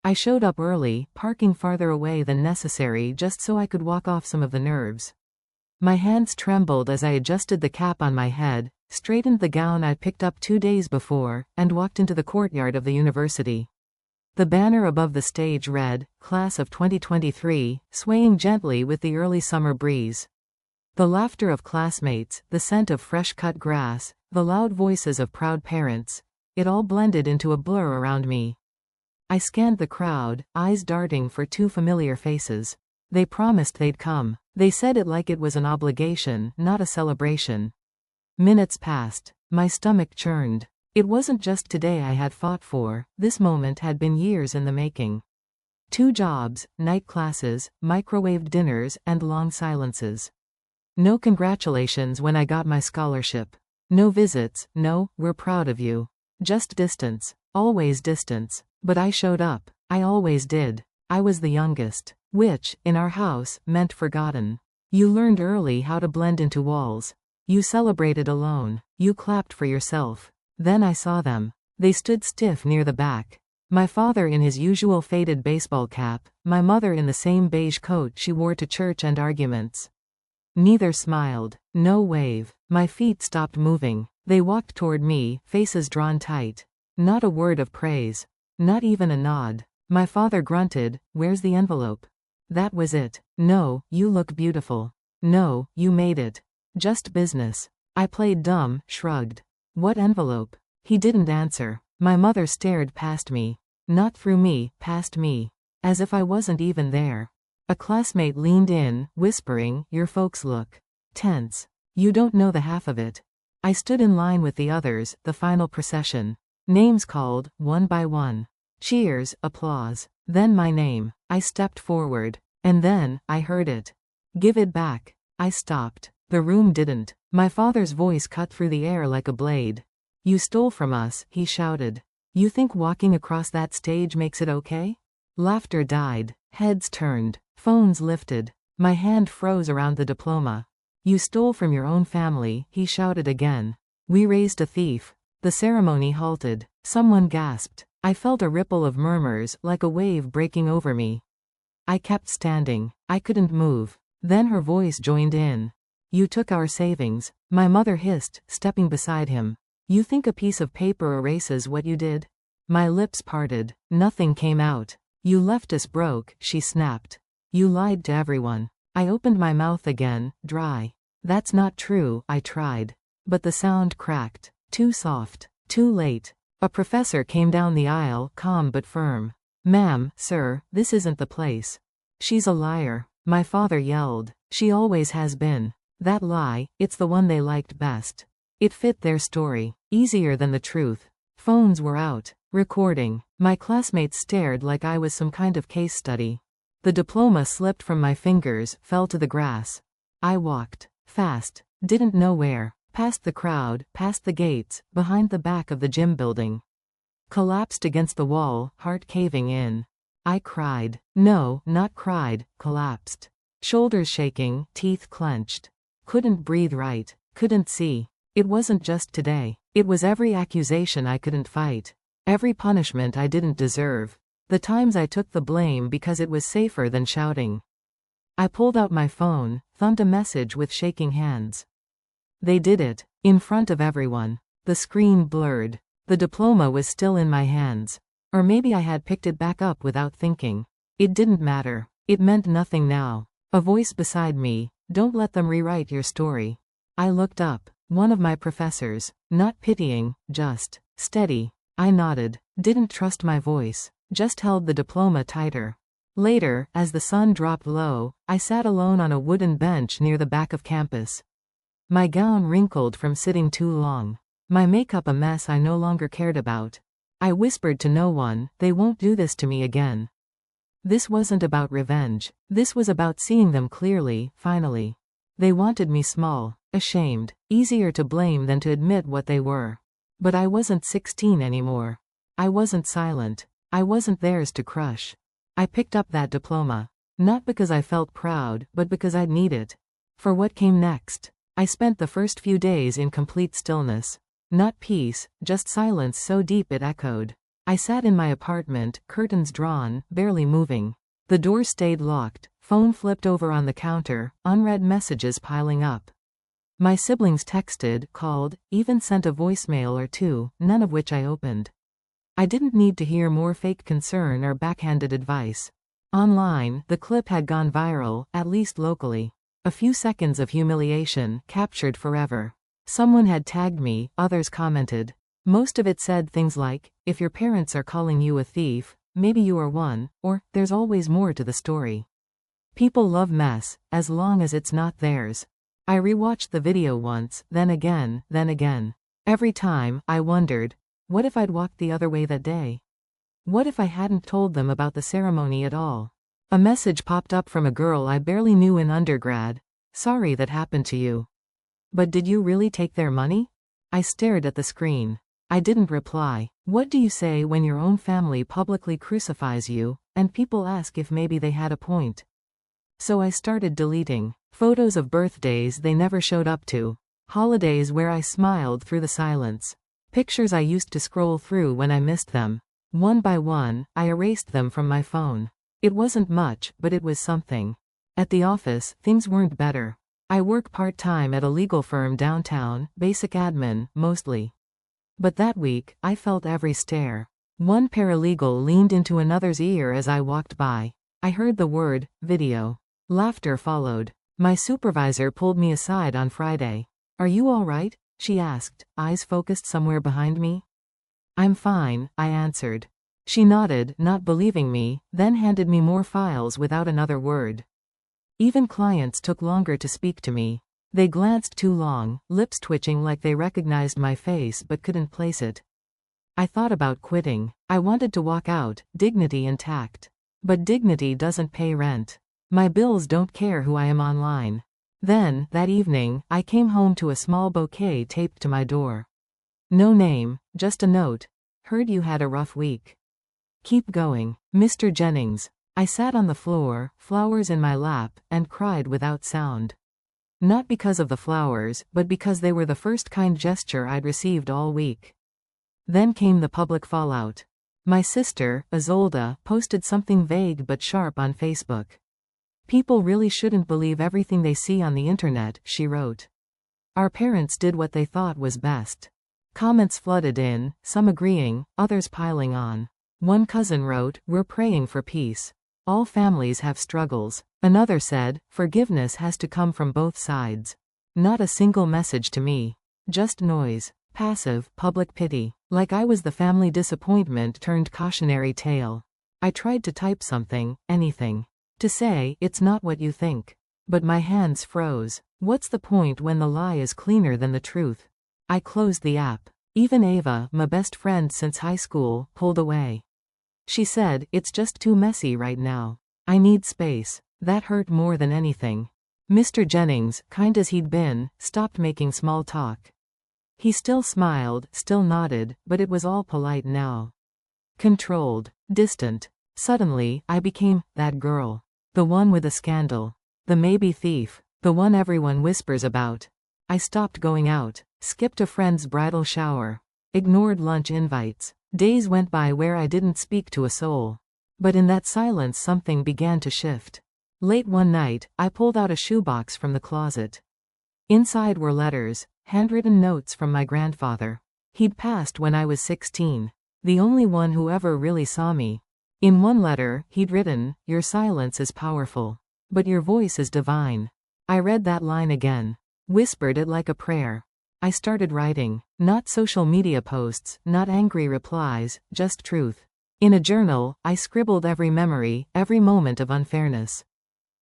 I showed up early, parking farther away than necessary just so I could walk off some of the nerves. My hands trembled as I adjusted the cap on my head, straightened the gown I'd picked up 2 days before, and walked into the courtyard of the university. The banner above the stage read, "Class of 2023, swaying gently with the early summer breeze." The laughter of classmates, the scent of fresh-cut grass, the loud voices of proud parents, it all blended into a blur around me. I scanned the crowd, eyes darting for 2 familiar faces. They promised they'd come. They said it like it was an obligation, not a celebration. Minutes passed. My stomach churned. It wasn't just today I had fought for, this moment had been years in the making. 2 jobs, night classes, microwaved dinners, and long silences. No congratulations when I got my scholarship. No visits, no, "We're proud of you." Just distance. Always distance. But I showed up. I always did. I was the youngest. Which, in our house, meant forgotten. You learned early how to blend into walls. You celebrated alone. You clapped for yourself. Then I saw them. They stood stiff near the back. My father in his usual faded baseball cap, my mother in the same beige coat she wore to church and arguments. Neither smiled. No wave. My feet stopped moving. They walked toward me, faces drawn tight. Not a word of praise. Not even a nod. My father grunted, "Where's the envelope?" That was it. "No, you look beautiful." "No, you made it." Just business. I played dumb, shrugged. "What envelope?" He didn't answer. My mother stared past me. Not through me, past me. As if I wasn't even there. A classmate leaned in, whispering, "Your folks look tense. You don't know the half of it." I stood in line with the others, the final procession. Names called, one by one. Cheers, applause. Then my name. I stepped forward. And then, I heard it. "Give it back." I stopped. The room didn't. My father's voice cut through the air like a blade. "You stole from us," he shouted. "You think walking across that stage makes it okay?" Laughter died. Heads turned. Phones lifted. My hand froze around the diploma. "You stole from your own family," he shouted again. "We raised a thief." The ceremony halted. Someone gasped. I felt a ripple of murmurs, like a wave breaking over me. I kept standing. I couldn't move. Then her voice joined in. "You took our savings," my mother hissed, stepping beside him. "You think a piece of paper erases what you did?" My lips parted. Nothing came out. "You left us broke," she snapped. "You lied to everyone." I opened my mouth again, dry. "That's not true," I tried. But the sound cracked. Too soft. Too late. A professor came down the aisle, calm but firm. "Ma'am, sir, this isn't the place." "She's a liar," my father yelled. "She always has been." That lie, it's the one they liked best. It fit their story. Easier than the truth. Phones were out. Recording. My classmates stared like I was some kind of case study. The diploma slipped from my fingers, fell to the grass. I walked. Fast. Didn't know where. Past the crowd, past the gates, behind the back of the gym building. Collapsed against the wall, heart caving in. I cried. No, not cried, collapsed. Shoulders shaking, teeth clenched. Couldn't breathe right. Couldn't see. It wasn't just today. It was every accusation I couldn't fight. Every punishment I didn't deserve. The times I took the blame because it was safer than shouting. I pulled out my phone, thumbed a message with shaking hands. They did it. In front of everyone. The screen blurred. The diploma was still in my hands. Or maybe I had picked it back up without thinking. It didn't matter. It meant nothing now. A voice beside me. "Don't let them rewrite your story." I looked up. One of my professors. Not pitying, just steady. I nodded. Didn't trust my voice. Just held the diploma tighter. Later, as the sun dropped low, I sat alone on a wooden bench near the back of campus. My gown wrinkled from sitting too long. My makeup a mess I no longer cared about. I whispered to no one, "They won't do this to me again." This wasn't about revenge. This was about seeing them clearly, finally. They wanted me small, ashamed, easier to blame than to admit what they were. But I wasn't 16 anymore. I wasn't silent. I wasn't theirs to crush. I picked up that diploma. Not because I felt proud, but because I'd need it. For what came next. I spent the first few days in complete stillness. Not peace, just silence so deep it echoed. I sat in my apartment, curtains drawn, barely moving. The door stayed locked, phone flipped over on the counter, unread messages piling up. My siblings texted, called, even sent a voicemail or two, none of which I opened. I didn't need to hear more fake concern or backhanded advice. Online, the clip had gone viral, at least locally. A few seconds of humiliation, captured forever. Someone had tagged me, others commented. Most of it said things like, if your parents are calling you a thief, maybe you are one, or, there's always more to the story. People love mess, as long as it's not theirs. I rewatched the video once, then again, then again. Every time, I wondered, what if I'd walked the other way that day? What if I hadn't told them about the ceremony at all? A message popped up from a girl I barely knew in undergrad. Sorry that happened to you. But did you really take their money? I stared at the screen. I didn't reply. What do you say when your own family publicly crucifies you, and people ask if maybe they had a point? So I started deleting photos of birthdays they never showed up to, holidays where I smiled through the silence, pictures I used to scroll through when I missed them. One by one, I erased them from my phone. It wasn't much, but it was something. At the office, things weren't better. I work part-time at a legal firm downtown, basic admin, mostly. But that week, I felt every stare. One paralegal leaned into another's ear as I walked by. I heard the word, video. Laughter followed. My supervisor pulled me aside on Friday. Are you all right? She asked, eyes focused somewhere behind me. I'm fine, I answered. She nodded, not believing me, then handed me more files without another word. Even clients took longer to speak to me. They glanced too long, lips twitching like they recognized my face but couldn't place it. I thought about quitting. I wanted to walk out, dignity intact. But dignity doesn't pay rent. My bills don't care who I am online. Then, that evening, I came home to a small bouquet taped to my door. No name, just a note. Heard you had a rough week. Keep going, Mr. Jennings. I sat on the floor, flowers in my lap, and cried without sound. Not because of the flowers, but because they were the first kind gesture I'd received all week. Then came the public fallout. My sister, Isolda, posted something vague but sharp on Facebook. People really shouldn't believe everything they see on the internet, she wrote. Our parents did what they thought was best. Comments flooded in, some agreeing, others piling on. One cousin wrote, we're praying for peace. All families have struggles. Another said, forgiveness has to come from both sides. Not a single message to me. Just noise. Passive, public pity. Like I was the family disappointment turned cautionary tale. I tried to type something, anything. To say, it's not what you think. But my hands froze. What's the point when the lie is cleaner than the truth? I closed the app. Even Ava, my best friend since high school, pulled away. She said, it's just too messy right now. I need space. That hurt more than anything. Mr. Jennings, kind as he'd been, stopped making small talk. He still smiled, still nodded, but it was all polite now. Controlled. Distant. Suddenly, I became that girl. The one with a scandal. The maybe thief. The one everyone whispers about. I stopped going out. Skipped a friend's bridal shower. Ignored lunch invites. Days went by where I didn't speak to a soul. But in that silence something began to shift. Late one night, I pulled out a shoebox from the closet. Inside were letters, handwritten notes from my grandfather. He'd passed when I was 16. The only one who ever really saw me. In one letter, he'd written, your silence is powerful. But your voice is divine. I read that line again. Whispered it like a prayer. I started writing. Not social media posts, not angry replies, just truth. In a journal, I scribbled every memory, every moment of unfairness.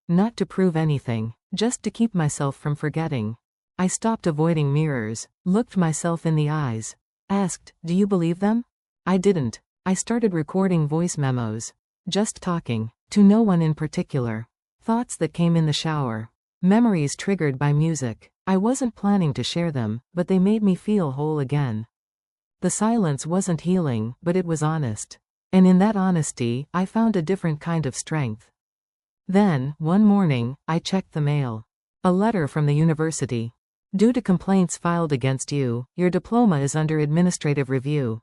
Not to prove anything, just to keep myself from forgetting. I stopped avoiding mirrors, looked myself in the eyes. Asked, do you believe them? I didn't. I started recording voice memos. Just talking. To no one in particular. Thoughts that came in the shower. Memories triggered by music. I wasn't planning to share them, but they made me feel whole again. The silence wasn't healing, but it was honest. And in that honesty, I found a different kind of strength. Then, one morning, I checked the mail. A letter from the university. Due to complaints filed against you, your diploma is under administrative review.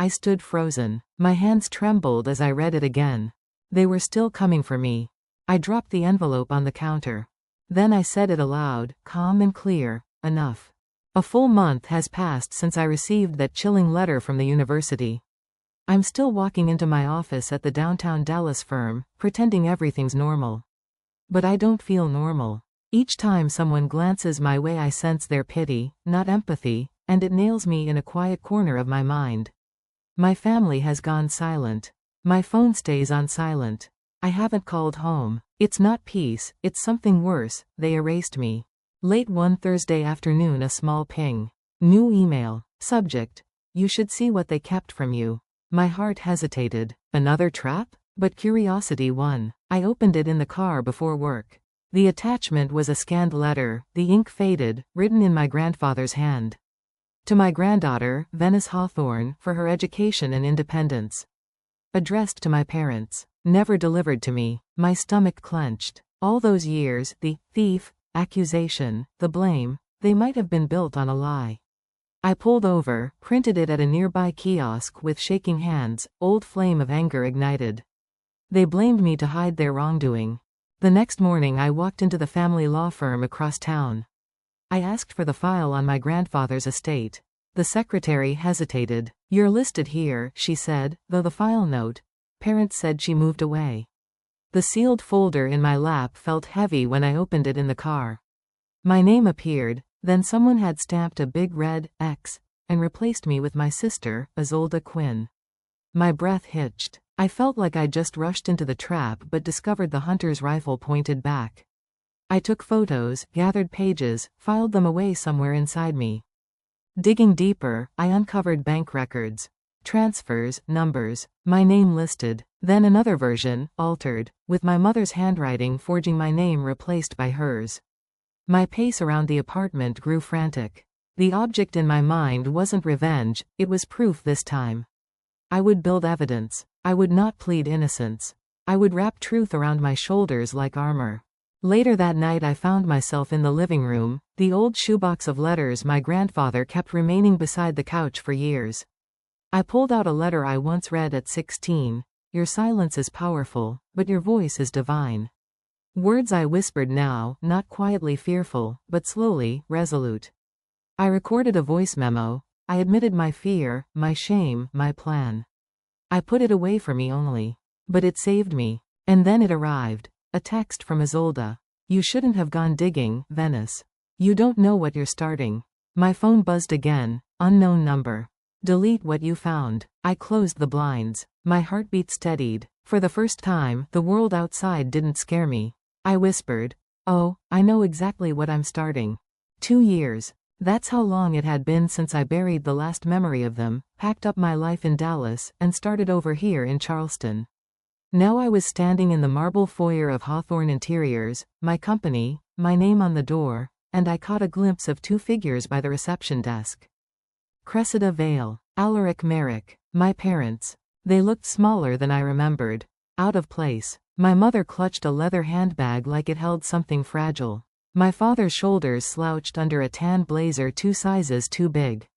I stood frozen. My hands trembled as I read it again. They were still coming for me. I dropped the envelope on the counter. Then I said it aloud, calm and clear, enough. A full month has passed since I received that chilling letter from the university. I'm still walking into my office at the downtown Dallas firm, pretending everything's normal. But I don't feel normal. Each time someone glances my way I sense their pity, not empathy, and it nails me in a quiet corner of my mind. My family has gone silent. My phone stays on silent. I haven't called home. It's not peace, it's something worse, they erased me. Late one Thursday afternoon, a small ping. New email. Subject: you should see what they kept from you. My heart hesitated. Another trap? But curiosity won. I opened it in the car before work. The attachment was a scanned letter, the ink faded, written in my grandfather's hand. To my granddaughter, Venice Hawthorne, for her education and independence. Addressed to my parents. Never delivered to me. My stomach clenched. All those years, the thief, accusation, the blame, they might have been built on a lie. I pulled over, printed it at a nearby kiosk with shaking hands, old flame of anger ignited. They blamed me to hide their wrongdoing. The next morning I walked into the family law firm across town. I asked for the file on my grandfather's estate. The secretary hesitated. You're listed here, she said, though the file note, parents said she moved away. The sealed folder in my lap felt heavy when I opened it in the car. My name appeared, then someone had stamped a big red X and replaced me with my sister, Isolde Quinn. My breath hitched. I felt like I'd just rushed into the trap but discovered the hunter's rifle pointed back. I took photos, gathered pages, filed them away somewhere inside me. Digging deeper, I uncovered bank records. Transfers, numbers, my name listed, then another version, altered, with my mother's handwriting forging my name replaced by hers. My pace around the apartment grew frantic. The object in my mind wasn't revenge, it was proof this time. I would build evidence. I would not plead innocence. I would wrap truth around my shoulders like armor. Later that night I found myself in the living room, the old shoebox of letters my grandfather kept remaining beside the couch for years. I pulled out a letter I once read at 16. Your silence is powerful, but your voice is divine. Words I whispered now, not quietly fearful, but slowly, resolute. I recorded a voice memo. I admitted my fear, my shame, my plan. I put it away for me only. But it saved me. And then it arrived. A text from Isolde. You shouldn't have gone digging, Venice. You don't know what you're starting. My phone buzzed again. Unknown number. Delete what you found. I closed the blinds. My heartbeat steadied. For the first time, the world outside didn't scare me. I whispered, oh, I know exactly what I'm starting. 2 years. That's how long it had been since I buried the last memory of them, packed up my life in Dallas, and started over here in Charleston. Now I was standing in the marble foyer of Hawthorne Interiors, my company, my name on the door, and I caught a glimpse of 2 figures by the reception desk. Cressida Vale, Alaric Merrick, my parents. They looked smaller than I remembered. Out of place. My mother clutched a leather handbag like it held something fragile. My father's shoulders slouched under a tan blazer 2 sizes too big.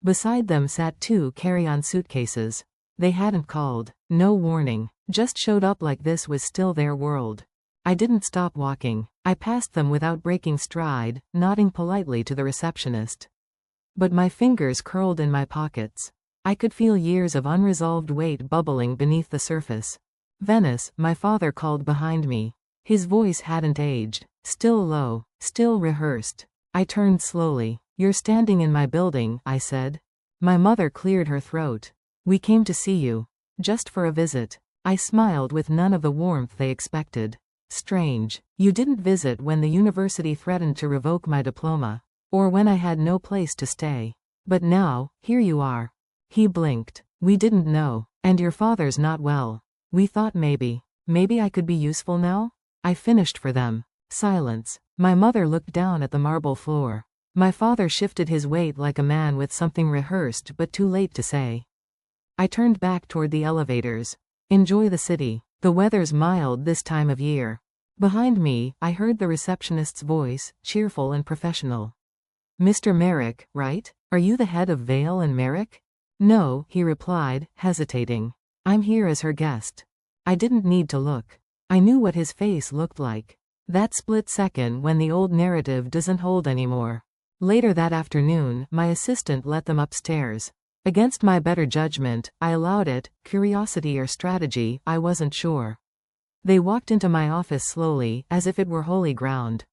Beside them sat 2 carry-on suitcases. They hadn't called. No warning. Just showed up like this was still their world. I didn't stop walking. I passed them without breaking stride, nodding politely to the receptionist. But my fingers curled in my pockets. I could feel years of unresolved weight bubbling beneath the surface. Venice, my father called behind me. His voice hadn't aged. Still low. Still rehearsed. I turned slowly. You're standing in my building, I said. My mother cleared her throat. We came to see you. Just for a visit. I smiled with none of the warmth they expected. Strange. You didn't visit when the university threatened to revoke my diploma. Or when I had no place to stay. But now, here you are. He blinked. We didn't know. And your father's not well. We thought maybe I could be useful now? I finished for them. Silence. My mother looked down at the marble floor. My father shifted his weight like a man with something rehearsed but too late to say. I turned back toward the elevators. Enjoy the city. The weather's mild this time of year. Behind me, I heard the receptionist's voice, cheerful and professional. Mr. Merrick, right? Are you the head of Vale and Merrick? No, he replied, hesitating. I'm here as her guest. I didn't need to look. I knew what his face looked like. That split second when the old narrative doesn't hold anymore. Later that afternoon, my assistant let them upstairs. Against my better judgment, I allowed it, curiosity or strategy, I wasn't sure. They walked into my office slowly, as if it were holy ground.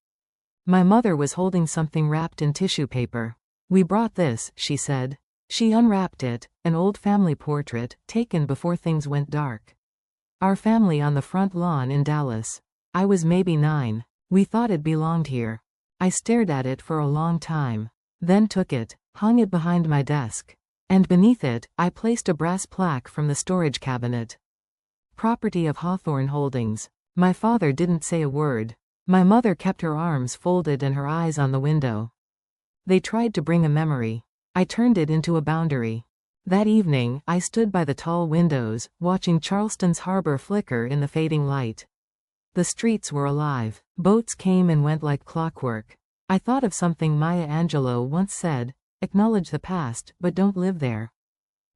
My mother was holding something wrapped in tissue paper. We brought this, she said. She unwrapped it, an old family portrait, taken before things went dark. Our family on the front lawn in Dallas. I was maybe 9. We thought it belonged here. I stared at it for a long time. Then took it, hung it behind my desk. And beneath it, I placed a brass plaque from the storage cabinet. Property of Hawthorne Holdings. My father didn't say a word. My mother kept her arms folded and her eyes on the window. They tried to bring a memory. I turned it into a boundary. That evening, I stood by the tall windows, watching Charleston's harbor flicker in the fading light. The streets were alive. Boats came and went like clockwork. I thought of something Maya Angelou once said, acknowledge the past, but don't live there.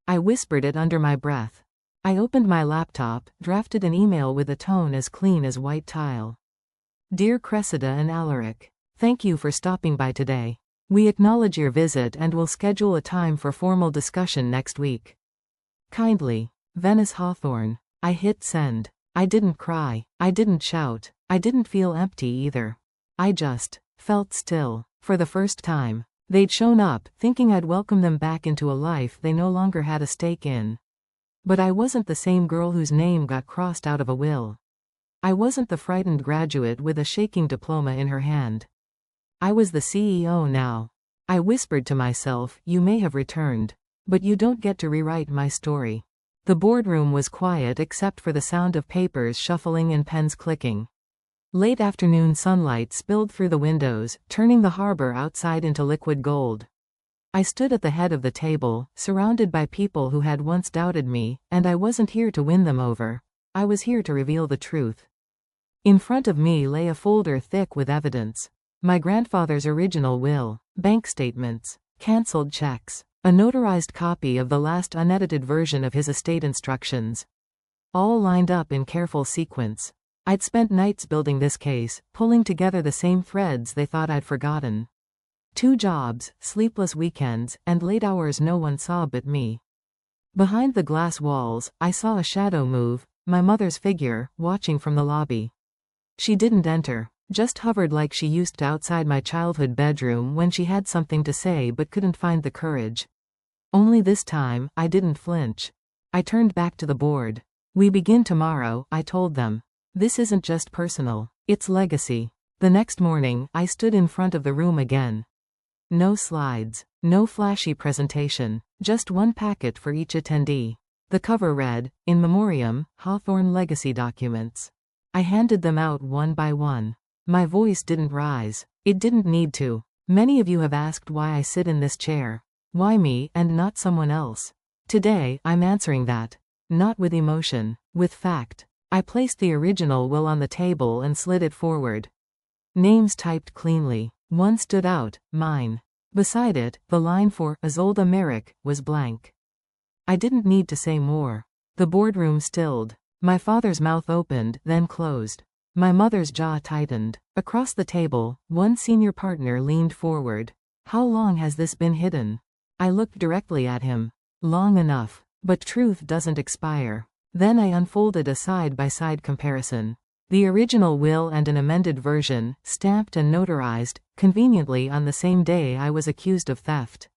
I whispered it under my breath. I opened my laptop, drafted an email with a tone as clean as white tile. Dear Cressida and Alaric, thank you for stopping by today. We acknowledge your visit and will schedule a time for formal discussion next week. Kindly, Venice Hawthorne. I hit send. I didn't cry. I didn't shout. I didn't feel empty either. I just felt still. For the first time, they'd shown up, thinking I'd welcome them back into a life they no longer had a stake in. But I wasn't the same girl whose name got crossed out of a will. I wasn't the frightened graduate with a shaking diploma in her hand. I was the CEO now. I whispered to myself, you may have returned. But you don't get to rewrite my story. The boardroom was quiet except for the sound of papers shuffling and pens clicking. Late afternoon sunlight spilled through the windows, turning the harbor outside into liquid gold. I stood at the head of the table, surrounded by people who had once doubted me, and I wasn't here to win them over. I was here to reveal the truth. In front of me lay a folder thick with evidence. My grandfather's original will, bank statements, cancelled checks, a notarized copy of the last unedited version of his estate instructions. All lined up in careful sequence. I'd spent nights building this case, pulling together the same threads they thought I'd forgotten. 2 jobs, sleepless weekends, and late hours no one saw but me. Behind the glass walls, I saw a shadow move, my mother's figure, watching from the lobby. She didn't enter, just hovered like she used to outside my childhood bedroom when she had something to say but couldn't find the courage. Only this time, I didn't flinch. I turned back to the board. We begin tomorrow, I told them. This isn't just personal, it's legacy. The next morning, I stood in front of the room again. No slides, no flashy presentation, just one packet for each attendee. The cover read, In Memoriam, Hawthorne Legacy Documents. I handed them out one by one. My voice didn't rise. It didn't need to. Many of you have asked why I sit in this chair. Why me and not someone else? Today, I'm answering that. Not with emotion, with fact. I placed the original will on the table and slid it forward. Names typed cleanly. One stood out, mine. Beside it, the line for Isolde Merrick was blank. I didn't need to say more. The boardroom stilled. My father's mouth opened, then closed. My mother's jaw tightened. Across the table, one senior partner leaned forward. How long has this been hidden? I looked directly at him. Long enough. But truth doesn't expire. Then I unfolded a side-by-side comparison. The original will and an amended version, stamped and notarized, conveniently on the same day I was accused of theft.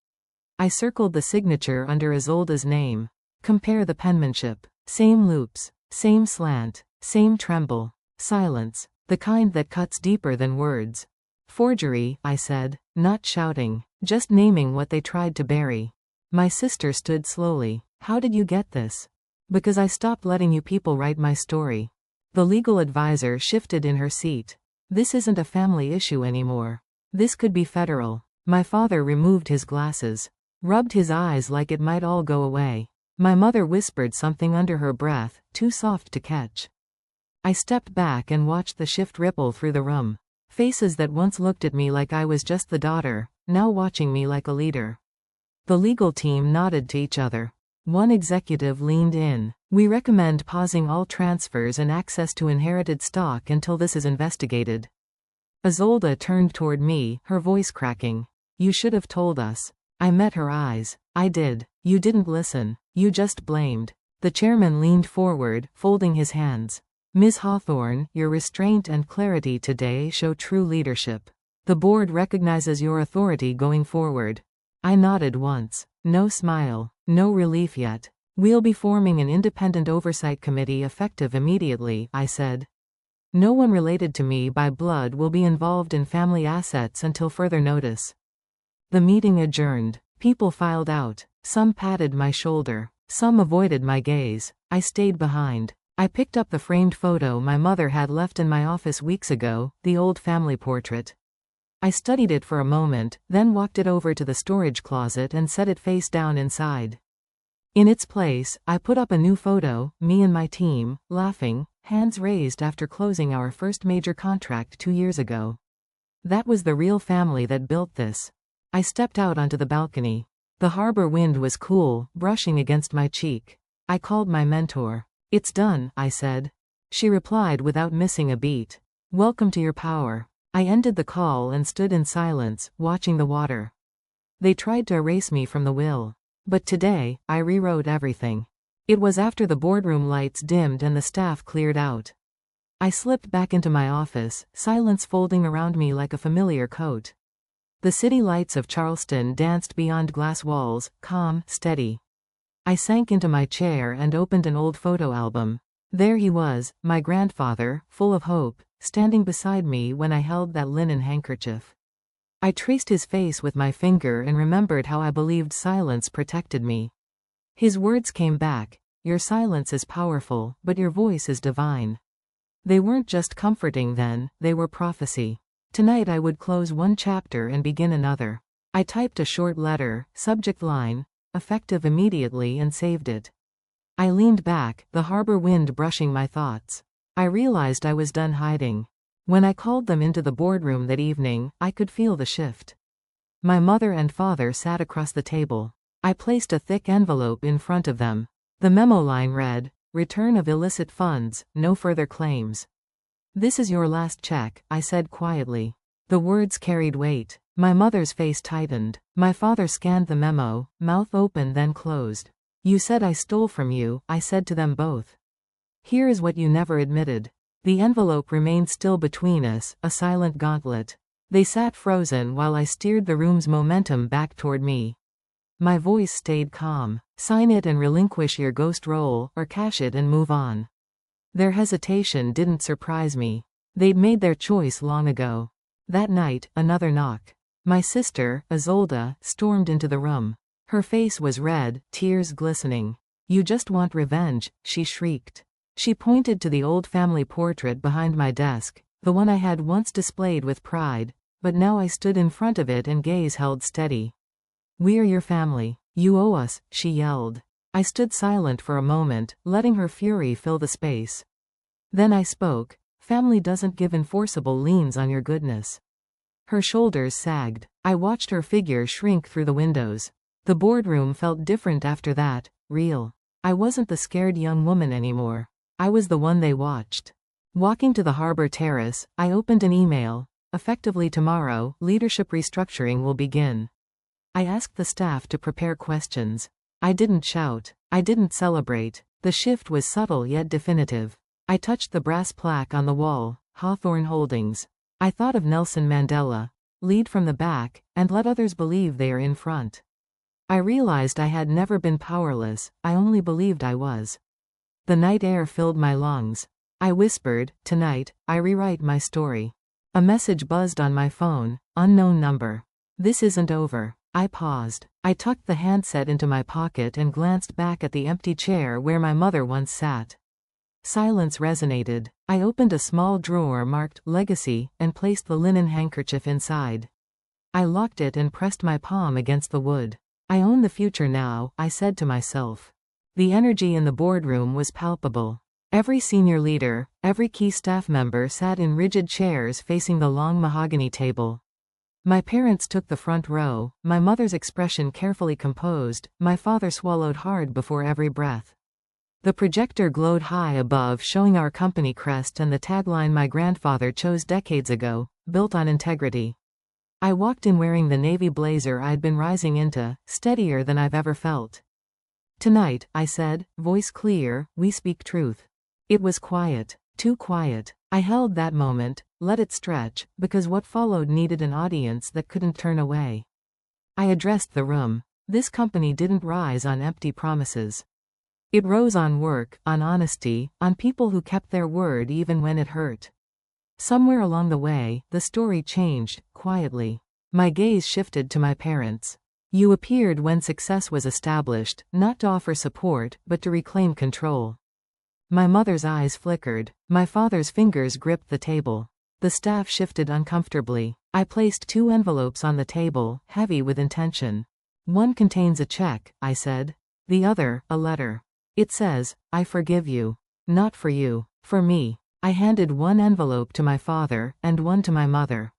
I circled the signature under Isolde's name. Compare the penmanship. Same loops. Same slant. Same tremble. Silence. The kind that cuts deeper than words. Forgery, I said, not shouting, just naming what they tried to bury. My sister stood slowly. How did you get this? Because I stopped letting you people write my story. The legal advisor shifted in her seat. This isn't a family issue anymore. This could be federal. My father removed his glasses. Rubbed his eyes like it might all go away. My mother whispered something under her breath, too soft to catch. I stepped back and watched the shift ripple through the room. Faces that once looked at me like I was just the daughter, now watching me like a leader. The legal team nodded to each other. One executive leaned in. We recommend pausing all transfers and access to inherited stock until this is investigated. Isolde turned toward me, her voice cracking. You should have told us. I met her eyes. I did. You didn't listen. You just blamed. The chairman leaned forward, folding his hands. Ms. Hawthorne, your restraint and clarity today show true leadership. The board recognizes your authority going forward. I nodded once. No smile. No relief yet. We'll be forming an independent oversight committee effective immediately, I said. No one related to me by blood will be involved in family assets until further notice. The meeting adjourned. People filed out. Some patted my shoulder. Some avoided my gaze. I stayed behind. I picked up the framed photo my mother had left in my office weeks ago, the old family portrait. I studied it for a moment, then walked it over to the storage closet and set it face down inside. In its place, I put up a new photo, me and my team, laughing, hands raised after closing our first major contract 2 years ago. That was the real family that built this. I stepped out onto the balcony. The harbor wind was cool, brushing against my cheek. I called my mentor. It's done, I said. She replied without missing a beat. Welcome to your power. I ended the call and stood in silence, watching the water. They tried to erase me from the will. But today, I rewrote everything. It was after the boardroom lights dimmed and the staff cleared out. I slipped back into my office, silence folding around me like a familiar coat. The city lights of Charleston danced beyond glass walls, calm, steady. I sank into my chair and opened an old photo album. There he was, my grandfather, full of hope, standing beside me when I held that linen handkerchief. I traced his face with my finger and remembered how I believed silence protected me. His words came back. Your silence is powerful, but your voice is divine. They weren't just comforting then, they were prophecy. Tonight I would close one chapter and begin another. I typed a short letter, subject line, effective immediately, and saved it. I leaned back, the harbor wind brushing my thoughts. I realized I was done hiding. When I called them into the boardroom that evening, I could feel the shift. My mother and father sat across the table. I placed a thick envelope in front of them. The memo line read, "Return of illicit funds, no further claims." "This is your last check," I said quietly. The words carried weight. My mother's face tightened. My father scanned the memo, mouth open then closed. "You said I stole from you," I said to them both. "Here is what you never admitted." The envelope remained still between us, a silent gauntlet. They sat frozen while I steered the room's momentum back toward me. My voice stayed calm. Sign it and relinquish your ghost role, or cash it and move on. Their hesitation didn't surprise me. They'd made their choice long ago. That night, another knock. My sister, Isolde, stormed into the room. Her face was red, tears glistening. "You just want revenge," she shrieked. She pointed to the old family portrait behind my desk, the one I had once displayed with pride, but now I stood in front of it and gaze held steady. "We're your family. You owe us," she yelled. I stood silent for a moment, letting her fury fill the space. Then I spoke. "Family doesn't give enforceable liens on your goodness." Her shoulders sagged. I watched her figure shrink through the windows. The boardroom felt different after that, real. I wasn't the scared young woman anymore. I was the one they watched. Walking to the harbor terrace, I opened an email. Effectively tomorrow, leadership restructuring will begin. I asked the staff to prepare questions. I didn't shout. I didn't celebrate. The shift was subtle yet definitive. I touched the brass plaque on the wall, Hawthorne Holdings. I thought of Nelson Mandela. Lead from the back, and let others believe they are in front. I realized I had never been powerless, I only believed I was. The night air filled my lungs. I whispered, "Tonight, I rewrite my story." A message buzzed on my phone, unknown number. "This isn't over." I paused. I tucked the handset into my pocket and glanced back at the empty chair where my mother once sat. Silence resonated. I opened a small drawer marked Legacy and placed the linen handkerchief inside. I locked it and pressed my palm against the wood. I own the future now, I said to myself. The energy in the boardroom was palpable. Every senior leader, every key staff member sat in rigid chairs facing the long mahogany table. My parents took the front row, my mother's expression carefully composed, my father swallowed hard before every breath. The projector glowed high above, showing our company crest and the tagline my grandfather chose decades ago, "Built on integrity." I walked in wearing the navy blazer I'd been rising into, steadier than I've ever felt. "Tonight," I said, voice clear, "we speak truth." It was quiet. Too quiet. I held that moment, let it stretch, because what followed needed an audience that couldn't turn away. I addressed the room. This company didn't rise on empty promises. It rose on work, on honesty, on people who kept their word even when it hurt. Somewhere along the way, the story changed, quietly. My gaze shifted to my parents. You appeared when success was established, not to offer support, but to reclaim control. My mother's eyes flickered. My father's fingers gripped the table. The staff shifted uncomfortably. I placed 2 envelopes on the table, heavy with intention. "One contains a check," I said. "The other, a letter. It says, 'I forgive you.' Not for you. For me." I handed one envelope to my father, and one to my mother.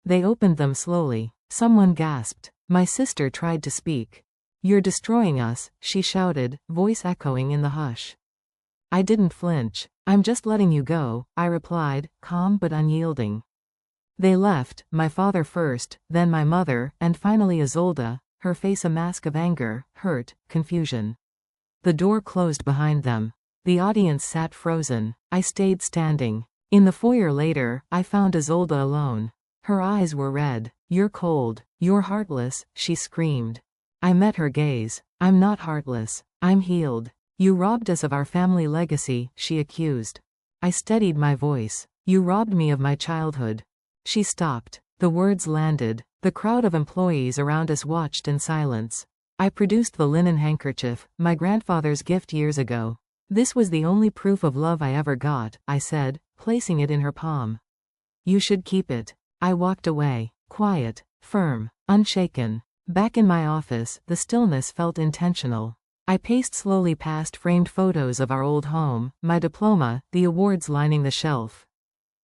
They opened them slowly. Someone gasped. My sister tried to speak. "You're destroying us," she shouted, voice echoing in the hush. I didn't flinch. "I'm just letting you go," I replied, calm but unyielding. They left, my father first, then my mother, and finally Isolde, her face a mask of anger, hurt, confusion. The door closed behind them. The audience sat frozen. I stayed standing. In the foyer later, I found Isolde alone. Her eyes were red. "You're cold. You're heartless," she screamed. I met her gaze. "I'm not heartless. I'm healed. You robbed us of our family legacy," she accused. I steadied my voice. "You robbed me of my childhood." She stopped. The words landed. The crowd of employees around us watched in silence. I produced the linen handkerchief, my grandfather's gift years ago. "This was the only proof of love I ever got," I said, placing it in her palm. "You should keep it." I walked away. Quiet, firm, unshaken. Back in my office, the stillness felt intentional. I paced slowly past framed photos of our old home, my diploma, the awards lining the shelf.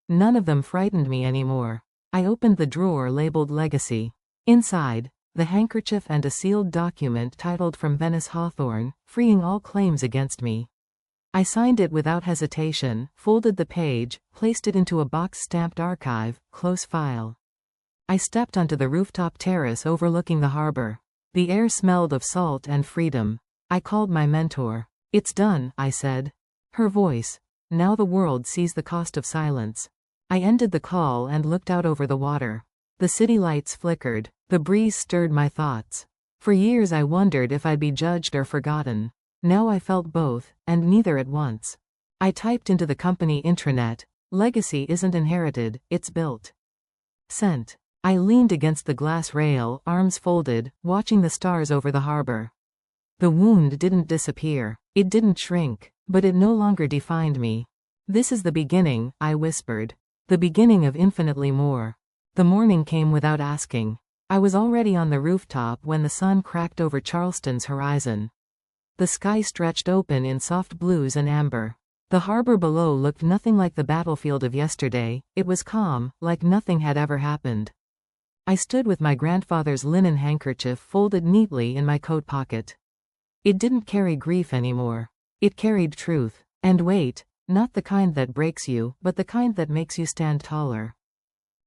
None of them frightened me anymore. I opened the drawer labeled Legacy. Inside, the handkerchief and a sealed document titled "From Venice Hawthorne," freeing all claims against me. I signed it without hesitation, folded the page, placed it into a box stamped "Archive, close file." I stepped onto the rooftop terrace overlooking the harbor. The air smelled of salt and freedom. I called my mentor. "It's done," I said. Her voice. "Now the world sees the cost of silence." I ended the call and looked out over the water. The city lights flickered. The breeze stirred my thoughts. For years I wondered if I'd be judged or forgotten. Now I felt both, and neither at once. I typed into the company intranet, "Legacy isn't inherited, it's built." Sent. I leaned against the glass rail, arms folded, watching the stars over the harbor. The wound didn't disappear. It didn't shrink. But it no longer defined me. "This is the beginning," I whispered. "The beginning of infinitely more." The morning came without asking. I was already on the rooftop when the sun cracked over Charleston's horizon. The sky stretched open in soft blues and amber. The harbor below looked nothing like the battlefield of yesterday. It was calm, like nothing had ever happened. I stood with my grandfather's linen handkerchief folded neatly in my coat pocket. It didn't carry grief anymore. It carried truth. And weight. Not the kind that breaks you, but the kind that makes you stand taller.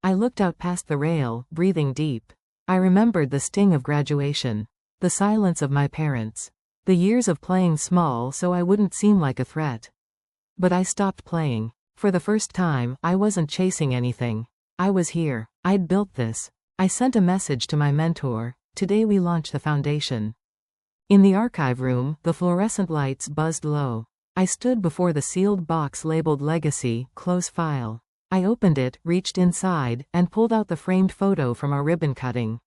I looked out past the rail, breathing deep. I remembered the sting of graduation. The silence of my parents. The years of playing small so I wouldn't seem like a threat. But I stopped playing. For the first time, I wasn't chasing anything. I was here. I'd built this. I sent a message to my mentor. "Today we launch the foundation." In the archive room, the fluorescent lights buzzed low. I stood before the sealed box labeled "Legacy, close file." I opened it, reached inside, and pulled out the framed photo from our ribbon cutting.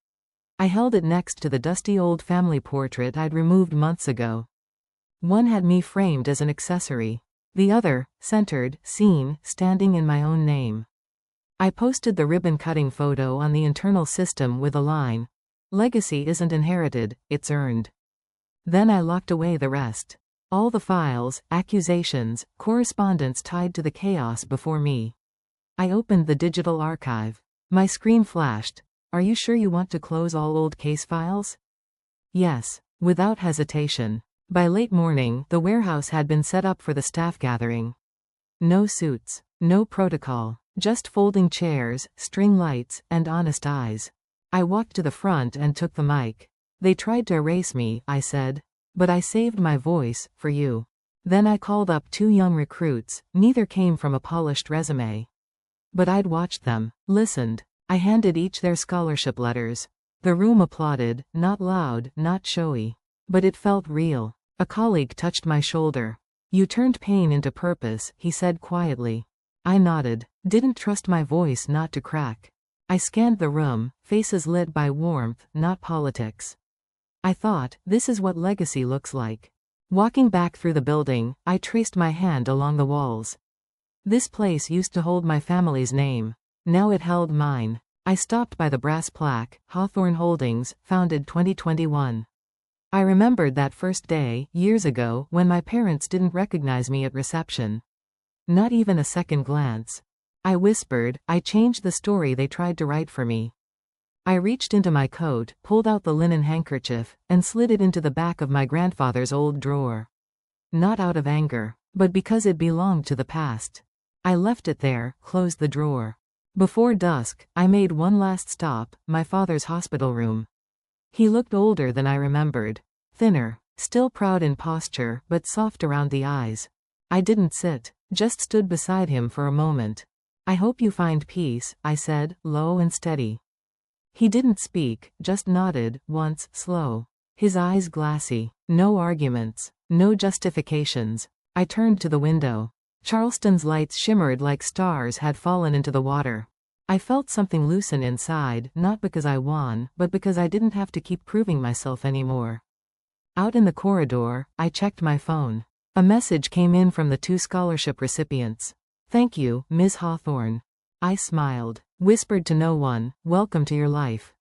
I held it next to the dusty old family portrait I'd removed months ago. One had me framed as an accessory. The other, centered, seen, standing in my own name. I posted the ribbon-cutting photo on the internal system with a line, "Legacy isn't inherited, it's earned." Then I locked away the rest. All the files, accusations, correspondence tied to the chaos before me. I opened the digital archive. My screen flashed. Are you sure you want to close all old case files? Yes, without hesitation. By late morning, the warehouse had been set up for the staff gathering. No suits, no protocol, just folding chairs, string lights, and honest eyes. I walked to the front and took the mic. They tried to erase me, I said. But I saved my voice, for you. Then I called up 2 young recruits, neither came from a polished resume. But I'd watched them, listened. I handed each their scholarship letters. The room applauded, not loud, not showy. But it felt real. A colleague touched my shoulder. You turned pain into purpose, he said quietly. I nodded, didn't trust my voice not to crack. I scanned the room, faces lit by warmth, not politics. I thought, this is what legacy looks like. Walking back through the building, I traced my hand along the walls. This place used to hold my family's name. Now it held mine. I stopped by the brass plaque, Hawthorne Holdings, founded 2021. I remembered that first day, years ago, when my parents didn't recognize me at reception. Not even a second glance. I whispered, I changed the story they tried to write for me. I reached into my coat, pulled out the linen handkerchief, and slid it into the back of my grandfather's old drawer. Not out of anger, but because it belonged to the past. I left it there, closed the drawer. Before dusk, I made one last stop, my father's hospital room. He looked older than I remembered. Thinner, still proud in posture, but soft around the eyes. I didn't sit, just stood beside him for a moment. I hope you find peace, I said, low and steady. He didn't speak, just nodded, once, slow. His eyes glassy. No arguments. No justifications. I turned to the window. Charleston's lights shimmered like stars had fallen into the water. I felt something loosen inside, not because I won, but because I didn't have to keep proving myself anymore. Out in the corridor, I checked my phone. A message came in from the 2 scholarship recipients. Thank you, Ms. Hawthorne. I smiled, whispered to no one, welcome to your life.